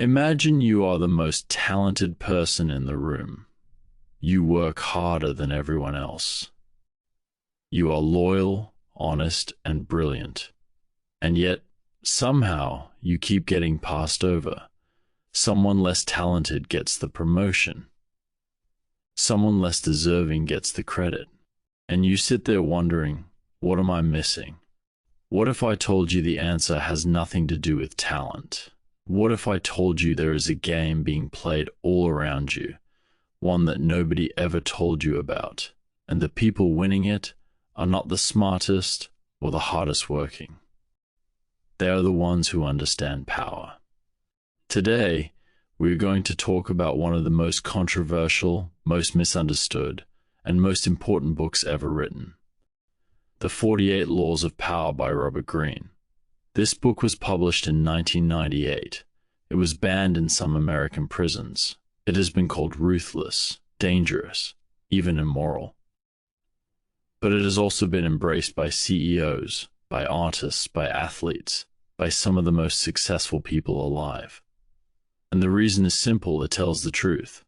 Imagine you are the most talented person in the room. You work harder than everyone else. You are loyal, honest, and brilliant. And yet, somehow, you keep getting passed over. Someone less talented gets the promotion. Someone less deserving gets the credit. And you sit there wondering, what am I missing? What if I told you the answer has nothing to do with talent? What if I told you there is a game being played all around you, one that nobody ever told you about, and the people winning it are not the smartest or the hardest working? They are the ones who understand power. Today, we're going to talk about one of the most controversial, most misunderstood, and most important books ever written. The 48 Laws of Power by Robert Greene. This book was published in 1998. It was banned in some American prisons. It has been called ruthless, dangerous, even immoral. But it has also been embraced by CEOs, by artists, by athletes, by some of the most successful people alive. And the reason is simple, it tells the truth.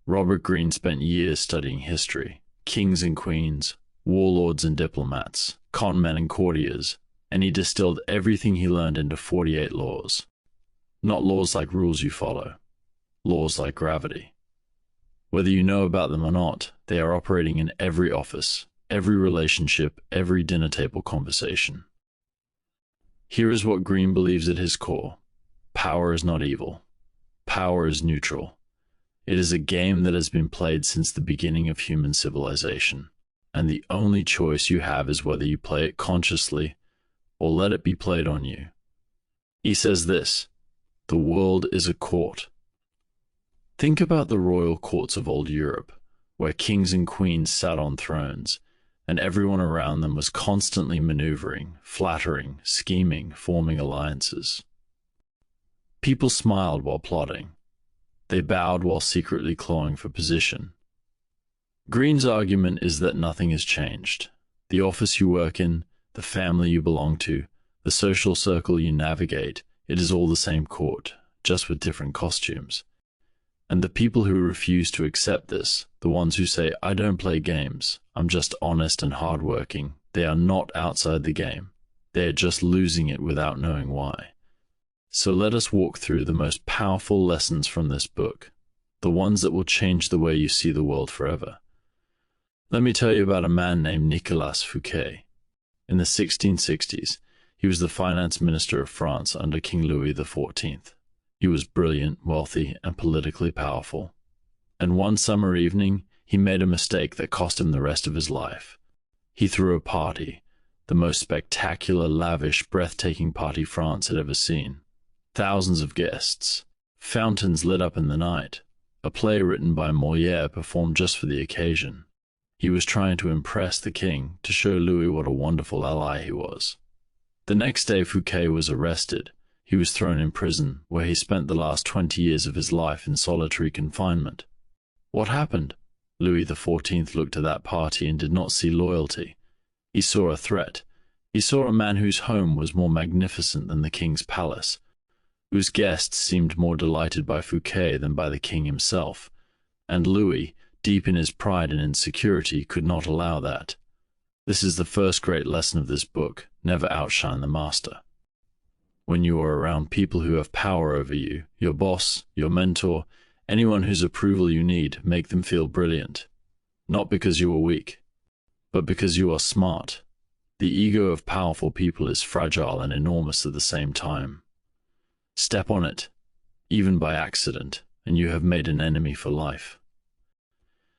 Robert Greene spent years studying history, kings and queens, warlords and diplomats, conmen and courtiers, and he distilled everything he learned into 48 laws. Not laws like rules you follow, laws like gravity. Whether you know about them or not, they are operating in every office, every relationship, every dinner table conversation. Here is what Greene believes at his core. Power is not evil. Power is neutral. It is a game that has been played since the beginning of human civilization, and the only choice you have is whether you play it consciously or let it be played on you. He says this: the world is a court. Think about the royal courts of old Europe, where kings and queens sat on thrones, and everyone around them was constantly maneuvering, flattering, scheming, forming alliances. People smiled while plotting. They bowed while secretly clawing for position. Greene's argument is that nothing has changed. The office you work in, the family you belong to, the social circle you navigate, it is all the same court, just with different costumes. And the people who refuse to accept this, the ones who say, I don't play games, I'm just honest and hardworking, they are not outside the game. They are just losing it without knowing why. So let us walk through the most powerful lessons from this book, the ones that will change the way you see the world forever. Let me tell you about a man named Nicolas Fouquet. In the 1660s, he was the finance minister of France under King Louis XIV. He was brilliant, wealthy, and politically powerful. And one summer evening, he made a mistake that cost him the rest of his life. He threw a party, the most spectacular, lavish, breathtaking party France had ever seen. Thousands of guests, fountains lit up in the night. A play written by Molière performed just for the occasion. He was trying to impress the king, to show Louis what a wonderful ally he was. The next day Fouquet was arrested. He was thrown in prison, where he spent the last 20 years of his life in solitary confinement. What happened? Louis XIV looked at that party and did not see loyalty. He saw a threat. He saw a man whose home was more magnificent than the king's palace, whose guests seemed more delighted by Fouquet than by the king himself, and Louis, deep in his pride and insecurity, could not allow that. This is the first great lesson of this book: never outshine the master. When you are around people who have power over you, your boss, your mentor, anyone whose approval you need, make them feel brilliant. Not because you are weak, but because you are smart. The ego of powerful people is fragile and enormous at the same time. Step on it, even by accident, and you have made an enemy for life.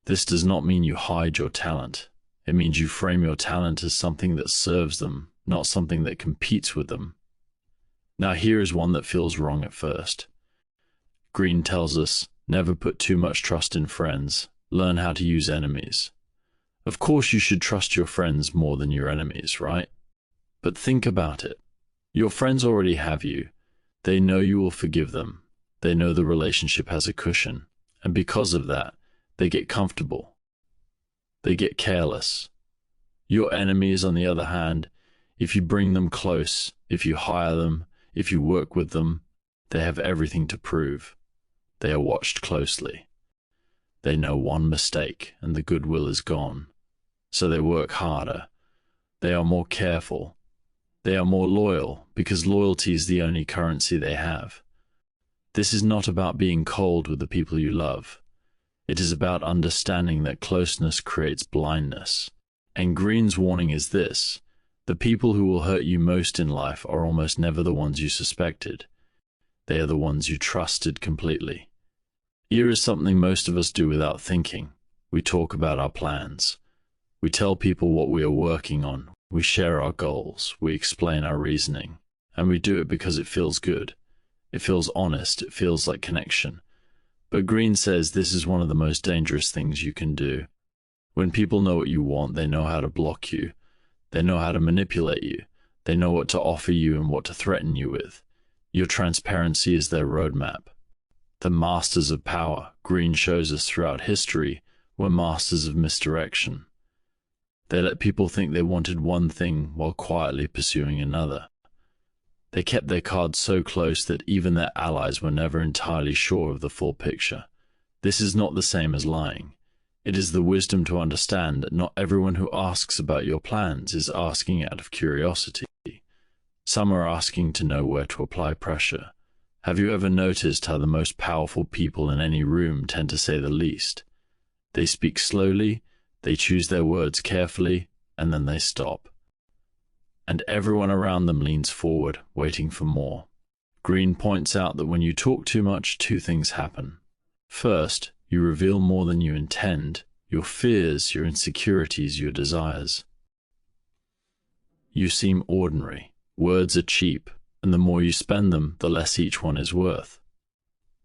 This does not mean you hide your talent. It means you frame your talent as something that serves them, not something that competes with them. Now here is one that feels wrong at first. Greene tells us, never put too much trust in friends. Learn how to use enemies. Of course you should trust your friends more than your enemies, right? But think about it. Your friends already have you. They know you will forgive them. They know the relationship has a cushion. And because of that, they get comfortable. They get careless. Your enemies, on the other hand, if you bring them close, if you hire them, if you work with them, They have everything to prove. They are watched closely. They know one mistake and the goodwill is gone. So they work harder. They are more careful. They are more loyal because loyalty is the only currency they have. This is not about being cold with the people you love. It is about understanding that closeness creates blindness. And Green's warning is this: the people who will hurt you most in life are almost never the ones you suspected. They are the ones you trusted completely. Here is something most of us do without thinking. We talk about our plans. We tell people what we are working on. We share our goals. We explain our reasoning. And we do it because it feels good. It feels honest. It feels like connection. But Green says this is one of the most dangerous things you can do. When people know what you want, they know how to block you. They know how to manipulate you. They know what to offer you and what to threaten you with. Your transparency is their roadmap. The masters of power, Green shows us throughout history, were masters of misdirection. They let people think they wanted one thing while quietly pursuing another. They kept their cards so close that even their allies were never entirely sure of the full picture. This is not the same as lying. It is the wisdom to understand that not everyone who asks about your plans is asking out of curiosity. Some are asking to know where to apply pressure. Have you ever noticed how the most powerful people in any room tend to say the least? They speak slowly, they choose their words carefully, and then they stop. And everyone around them leans forward, waiting for more. Green points out that when you talk too much, two things happen. First, you reveal more than you intend, your fears, your insecurities, your desires. You seem ordinary. Words are cheap, and the more you spend them, the less each one is worth.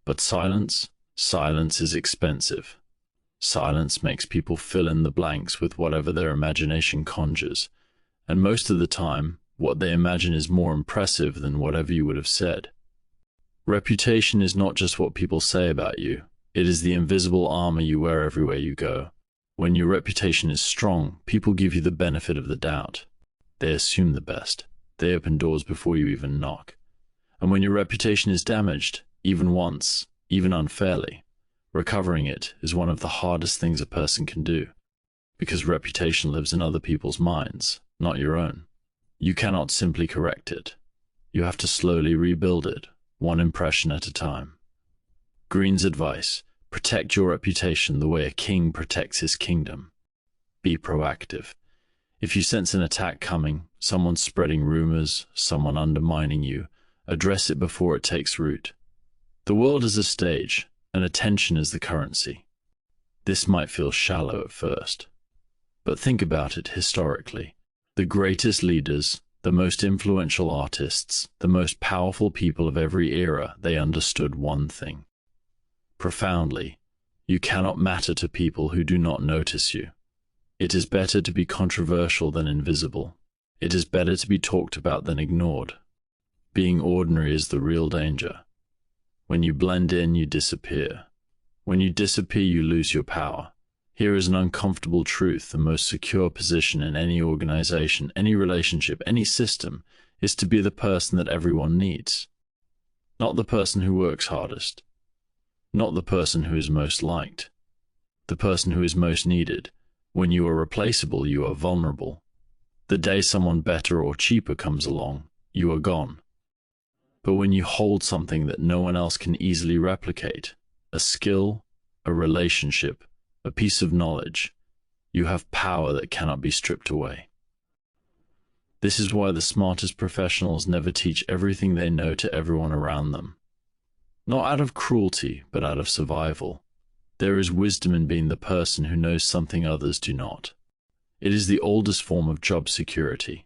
But silence is expensive. Silence makes people fill in the blanks with whatever their imagination conjures, and most of the time, what they imagine is more impressive than whatever you would have said. Reputation is not just what people say about you. It is the invisible armor you wear everywhere you go. When your reputation is strong, people give you the benefit of the doubt. They assume the best. They open doors before you even knock. And when your reputation is damaged, even once, even unfairly, recovering it is one of the hardest things a person can do, because reputation lives in other people's minds, not your own. You cannot simply correct it. You have to slowly rebuild it, one impression at a time. Green's advice: protect your reputation the way a king protects his kingdom. Be proactive. If you sense an attack coming, someone spreading rumors, someone undermining you, address it before it takes root. The world is a stage, and attention is the currency. This might feel shallow at first, but think about it historically. The greatest leaders, the most influential artists, the most powerful people of every era, they understood one thing. Profoundly, you cannot matter to people who do not notice you. It is better to be controversial than invisible. It is better to be talked about than ignored. Being ordinary is the real danger. When you blend in, you disappear. When you disappear, you lose your power. Here is an uncomfortable truth: the most secure position in any organization, any relationship, any system, is to be the person that everyone needs. Not the person who works hardest. Not the person who is most liked. The person who is most needed. When you are replaceable, you are vulnerable. The day someone better or cheaper comes along, you are gone. But when you hold something that no one else can easily replicate, a skill, a relationship, a piece of knowledge, you have power that cannot be stripped away. This is why the smartest professionals never teach everything they know to everyone around them. Not out of cruelty, but out of survival. There is wisdom in being the person who knows something others do not. It is the oldest form of job security.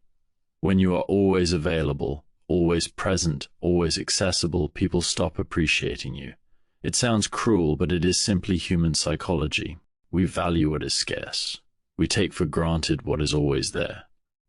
When you are always available, always present, always accessible, people stop appreciating you. It sounds cruel, but it is simply human psychology. We value what is scarce. We take for granted what is always there.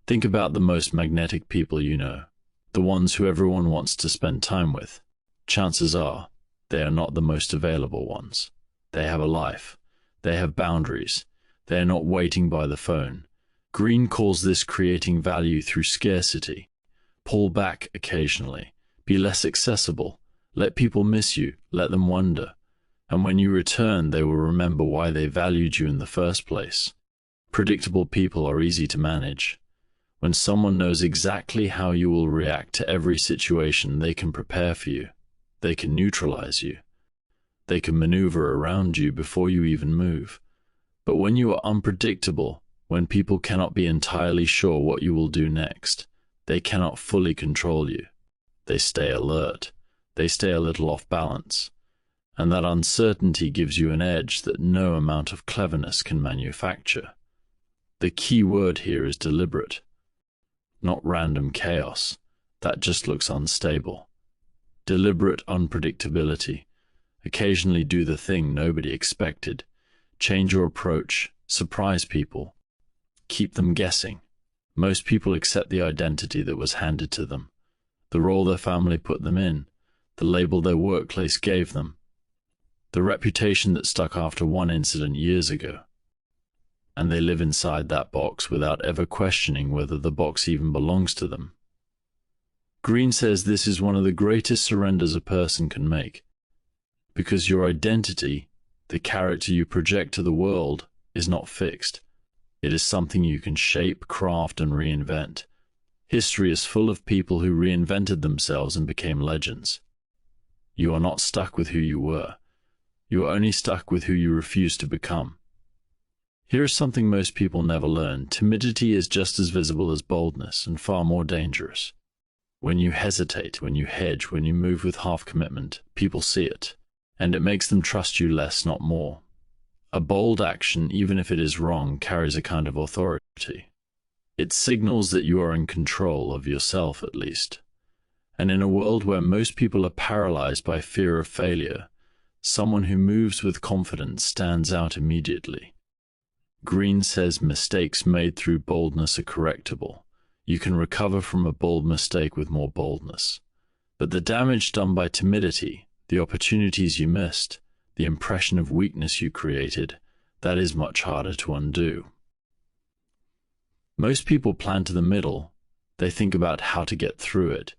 Think about the most magnetic people you know, the ones who everyone wants to spend time with. Chances are, they are not the most available ones. They have a life. They have boundaries. They are not waiting by the phone. Green calls this creating value through scarcity. Pull back occasionally. Be less accessible. Let people miss you, let them wonder. And when you return, they will remember why they valued you in the first place. Predictable people are easy to manage. When someone knows exactly how you will react to every situation, they can prepare for you. They can neutralize you. They can maneuver around you before you even move. But when you are unpredictable, when people cannot be entirely sure what you will do next, they cannot fully control you. They stay alert. They stay a little off balance. And that uncertainty gives you an edge that no amount of cleverness can manufacture. The key word here is deliberate, not random chaos. That just looks unstable. Deliberate unpredictability. Occasionally do the thing nobody expected. Change your approach. Surprise people. Keep them guessing. Most people accept the identity that was handed to them, the role their family put them in, the label their workplace gave them, the reputation that stuck after one incident years ago. And they live inside that box without ever questioning whether the box even belongs to them. Green says this is one of the greatest surrenders a person can make, because your identity, the character you project to the world, is not fixed. It is something you can shape, craft, and reinvent. History is full of people who reinvented themselves and became legends. You are not stuck with who you were. You are only stuck with who you refuse to become. Here is something most people never learn. Timidity is just as visible as boldness and far more dangerous. When you hesitate, when you hedge, when you move with half commitment, people see it, and it makes them trust you less, not more. A bold action, even if it is wrong, carries a kind of authority. It signals that you are in control of yourself, at least. And in a world where most people are paralyzed by fear of failure, someone who moves with confidence stands out immediately. Green says mistakes made through boldness are correctable. You can recover from a bold mistake with more boldness. But the damage done by timidity, the opportunities you missed, the impression of weakness you created, that is much harder to undo. Most people plan to the middle. They think about how to get through it,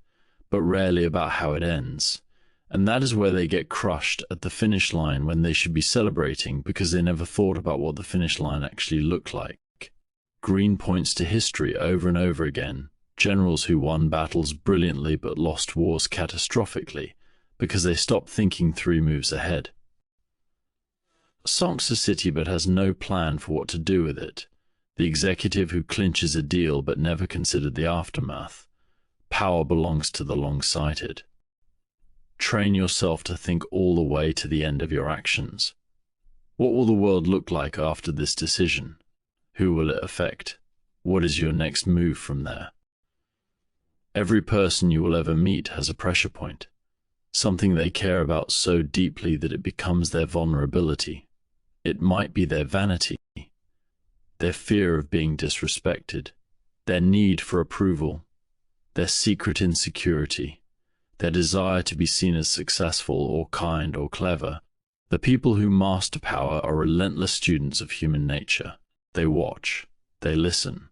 but rarely about how it ends. And that is where they get crushed at the finish line when they should be celebrating because they never thought about what the finish line actually looked like. Green points to history over and over again, generals who won battles brilliantly but lost wars catastrophically because they stopped thinking 3 moves ahead. Socks a city but has no plan for what to do with it. The executive who clinches a deal but never considered the aftermath. Power belongs to the long-sighted. Train yourself to think all the way to the end of your actions. What will the world look like after this decision? Who will it affect? What is your next move from there? Every person you will ever meet has a pressure point, something they care about so deeply that it becomes their vulnerability. It might be their vanity, their fear of being disrespected, their need for approval, their secret insecurity, their desire to be seen as successful or kind or clever. The people who master power are relentless students of human nature. They watch, they listen.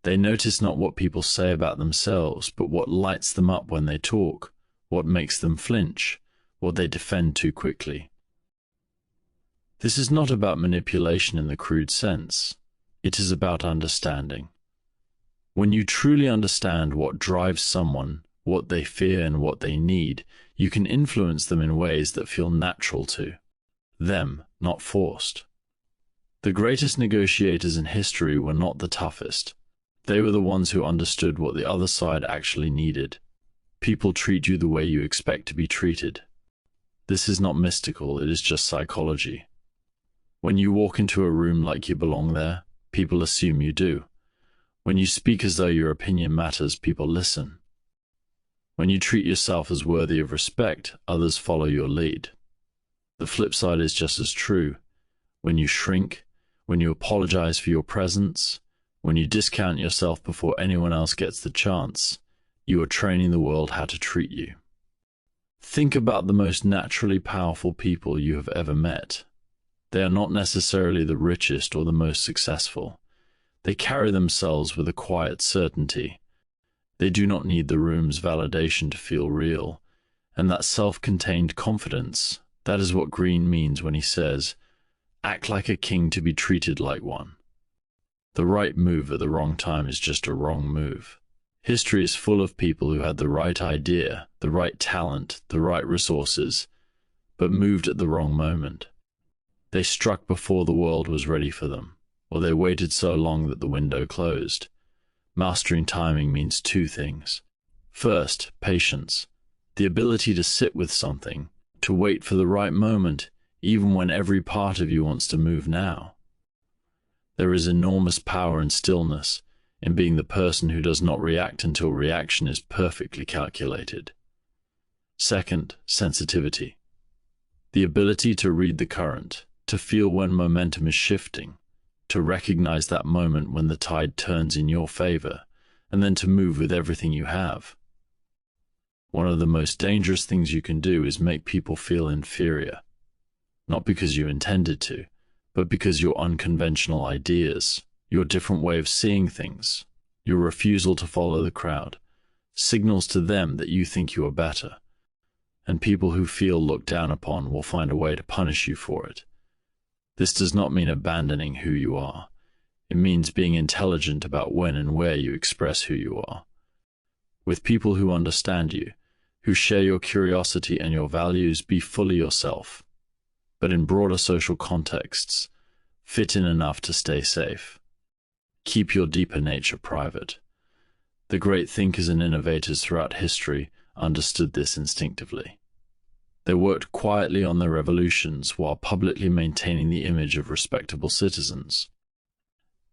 They notice not what people say about themselves, but what lights them up when they talk, what makes them flinch, what they defend too quickly. This is not about manipulation in the crude sense. It is about understanding. When you truly understand what drives someone, what they fear and what they need, you can influence them in ways that feel natural to them, not forced. The greatest negotiators in history were not the toughest. They were the ones who understood what the other side actually needed. People treat you the way you expect to be treated. This is not mystical, it is just psychology. When you walk into a room like you belong there, people assume you do. When you speak as though your opinion matters, people listen. When you treat yourself as worthy of respect, others follow your lead. The flip side is just as true. When you shrink, when you apologize for your presence, when you discount yourself before anyone else gets the chance, you are training the world how to treat you. Think about the most naturally powerful people you have ever met. They are not necessarily the richest or the most successful. They carry themselves with a quiet certainty. They do not need the room's validation to feel real, And that self-contained confidence, that is what Green means when he says, act like a king to be treated like one. The right move at the wrong time is just a wrong move. History is full of people who had the right idea, the right talent, the right resources, but moved at the wrong moment. They struck before the world was ready for them, or they waited so long that the window closed. Mastering timing means two things. First, patience. The ability to sit with something, to wait for the right moment, even when every part of you wants to move now. There is enormous power in stillness, in being the person who does not react until reaction is perfectly calculated. Second, sensitivity. The ability to read the current, to feel when momentum is shifting, to recognize that moment when the tide turns in your favor, and then to move with everything you have. One of the most dangerous things you can do is make people feel inferior, not because you intended to, but because your unconventional ideas, your different way of seeing things, your refusal to follow the crowd, signals to them that you think you are better. And people who feel looked down upon will find a way to punish you for it. This does not mean abandoning who you are. It means being intelligent about when and where you express who you are. With people who understand you, who share your curiosity and your values, be fully yourself. But in broader social contexts, fit in enough to stay safe. Keep your deeper nature private. The great thinkers and innovators throughout history understood this instinctively. They worked quietly on their revolutions while publicly maintaining the image of respectable citizens.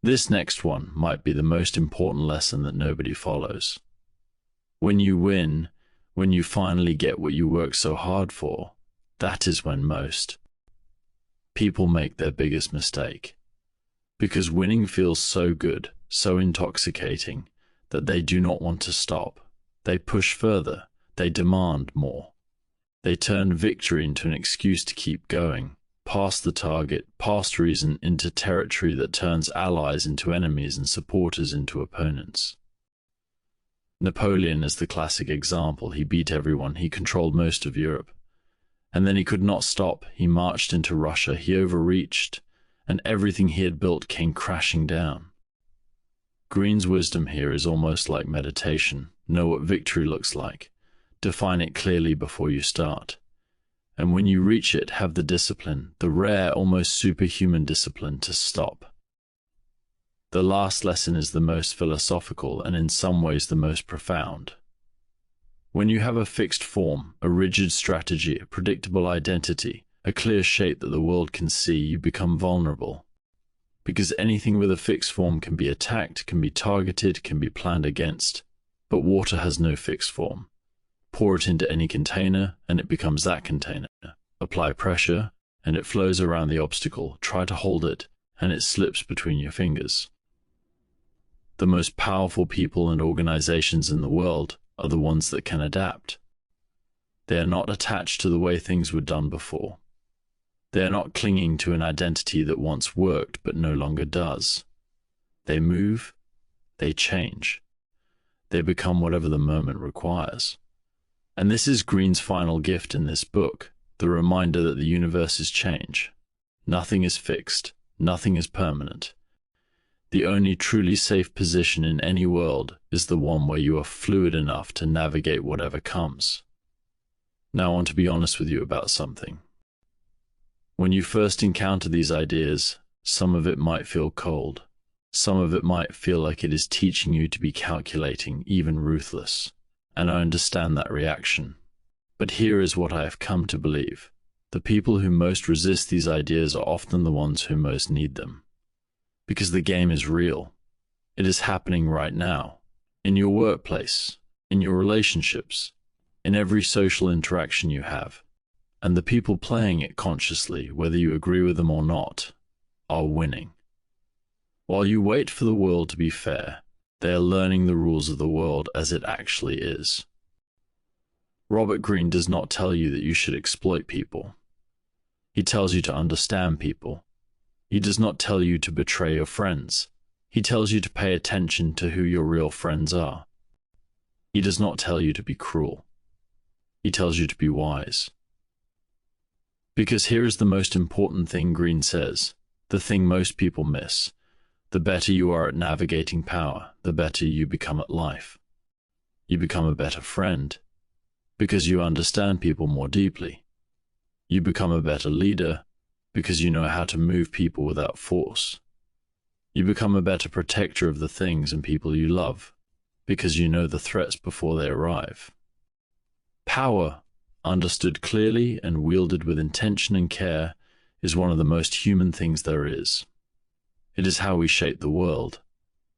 This next one might be the most important lesson that nobody follows. When you win, when you finally get what you work so hard for, that is when most people make their biggest mistake. Because winning feels so good, so intoxicating, that they do not want to stop. They push further. They demand more. They turn victory into an excuse to keep going, past the target, past reason, into territory that turns allies into enemies and supporters into opponents. Napoleon is the classic example. He beat everyone. He controlled most of Europe. And then he could not stop. He marched into Russia. He overreached, and everything he had built came crashing down. Green's wisdom here is almost like meditation. Know what victory looks like. Define it clearly before you start. And when you reach it, have the discipline, the rare, almost superhuman discipline to stop. The last lesson is the most philosophical and in some ways the most profound. When you have a fixed form, a rigid strategy, a predictable identity, a clear shape that the world can see, you become vulnerable. Because anything with a fixed form can be attacked, can be targeted, can be planned against. But water has no fixed form. Pour it into any container, and it becomes that container. Apply pressure, and it flows around the obstacle. Try to hold it, and it slips between your fingers. The most powerful people and organizations in the world are the ones that can adapt. They are not attached to the way things were done before. They are not clinging to an identity that once worked but no longer does. They move, they change. They become whatever the moment requires. And this is Green's final gift in this book, the reminder that the universe is change. Nothing is fixed, nothing is permanent. The only truly safe position in any world is the one where you are fluid enough to navigate whatever comes. Now I want to be honest with you about something. When you first encounter these ideas, some of it might feel cold. Some of it might feel like it is teaching you to be calculating, even ruthless. And I understand that reaction. But here is what I have come to believe. The people who most resist these ideas are often the ones who most need them. Because the game is real. It is happening right now. In your workplace, in your relationships, in every social interaction you have. And the people playing it consciously, whether you agree with them or not, are winning. While you wait for the world to be fair, they are learning the rules of the world as it actually is. Robert Greene does not tell you that you should exploit people. He tells you to understand people. He does not tell you to betray your friends. He tells you to pay attention to who your real friends are. He does not tell you to be cruel. He tells you to be wise. Because here is the most important thing Green says, the thing most people miss. The better you are at navigating power, the better you become at life. You become a better friend, because you understand people more deeply. You become a better leader, because you know how to move people without force. You become a better protector of the things and people you love, because you know the threats before they arrive. Power, understood clearly and wielded with intention and care, is one of the most human things there is. It is how we shape the world.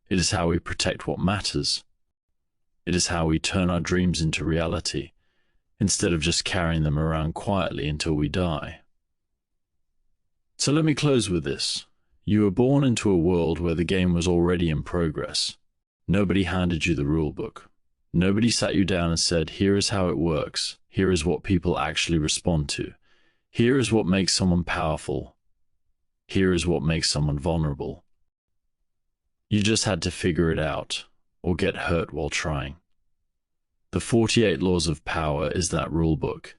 It is how we protect what matters. It is how we turn our dreams into reality, instead of just carrying them around quietly until we die. So let me close with this. You were born into a world where the game was already in progress. Nobody handed you the rule book. Nobody sat you down and said, here is how it works. Here is what people actually respond to. Here is what makes someone powerful. Here is what makes someone vulnerable. You just had to figure it out, or get hurt while trying. The 48 Laws of Power is that rule book.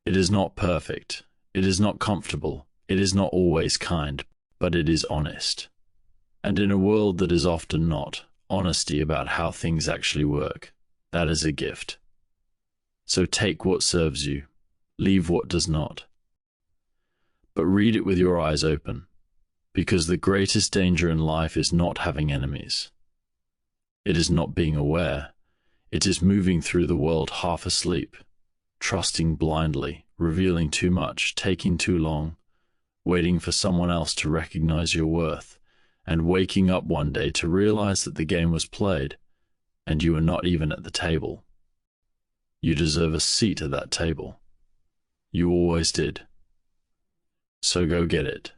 It is not perfect. It is not comfortable. It is not always kind, but it is honest. And in a world that is often not, honesty about how things actually work, that is a gift. So take what serves you, leave what does not. But read it with your eyes open, because the greatest danger in life is not having enemies. It is not being aware. It is moving through the world half asleep, trusting blindly, revealing too much, taking too long, waiting for someone else to recognize your worth, and waking up one day to realize that the game was played, and you were not even at the table. You deserve a seat at that table. You always did. So go get it.